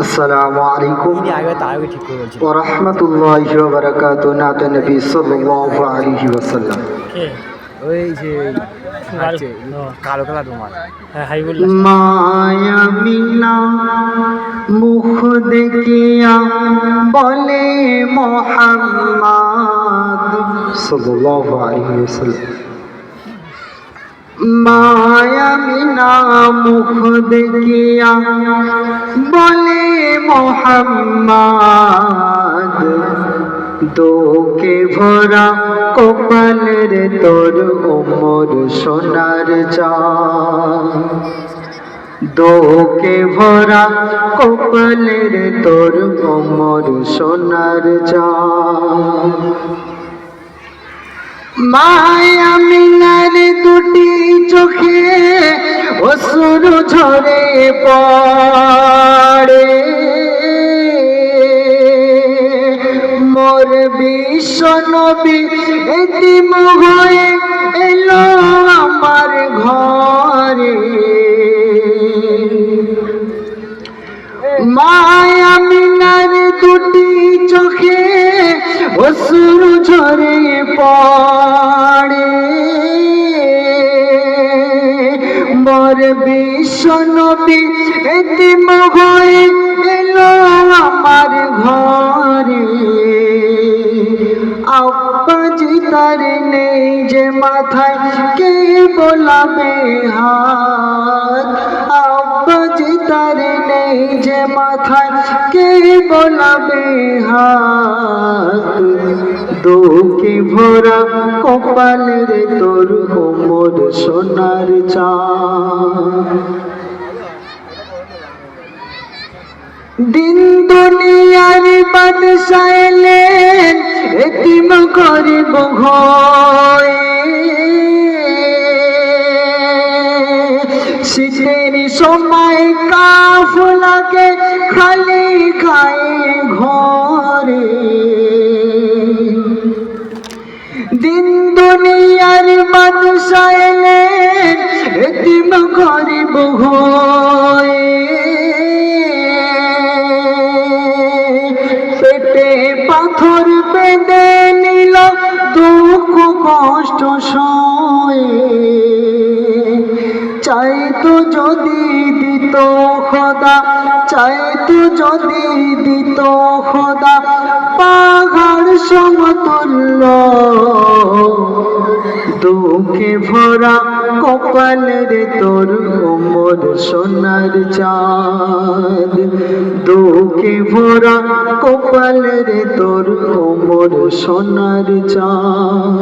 আসসালামু আলাইকুম ওয়া রাহমাতুল্লাহি ওয়া বারাকাতুহু। নাত নবী সাল্লাল্লাহু আলাইহি ওয়াসাল্লাম। ওই যে কালো কালার রুমাল মায়া মিনা মুখ দেখিয়া বলে মুহাম্মদ সাল্লাল্লাহু আলাইহি ওয়াসাল্লাম। মায়া মিনা মুখ দেখিয়া বলে মুহাম্মদ, দোকে ভরা কপালের তোর ওমর সোনার চাঁদ। দোকে ভরা কপালের তোর ওমর সোনার চাঁদ। মায়া মিনার দুটি চোখে অশ্রু ঝরে পড়ে, মোর বিশ্ব নবী এতিম হয়ে এলো আমার ঘরে। মায়া মিনার দুটি চোখে অশ্রু ঝরে পড়ে, মোর বিশ্ব নবী এতিম হয়ে এলো আমার ঘরে। আব্বাজি তার নেই যে মাথায়, কে বোলাবে হাত। আব্বাজি তার নেই যে মাথায়, কে বোলাবে হাত। দোকে ভরা কপালের তোর ওমর সোনার চাঁদ। দিন দুনিয়ার বাদশা এলেন এতিম গরিব হয়ে, শীতের সময় কাফলাকে খালি খায় ঘরে। দিন দুনিয়ার বাদশা এলেন এতিম গরিব হয়ে, পেটে পাথর বেঁধে নিল দুঃখ কষ্ট সয়ে। চাইতো যদি দিত খোদা, চাইতো যদি দিত খোদা পাহাড় সমতুল্য। দুঃখে ভরা কপালের তোর ওমর সোনার চাঁদ। দুঃখে ভরা কপালের তোর ওমর সোনার চাঁদ।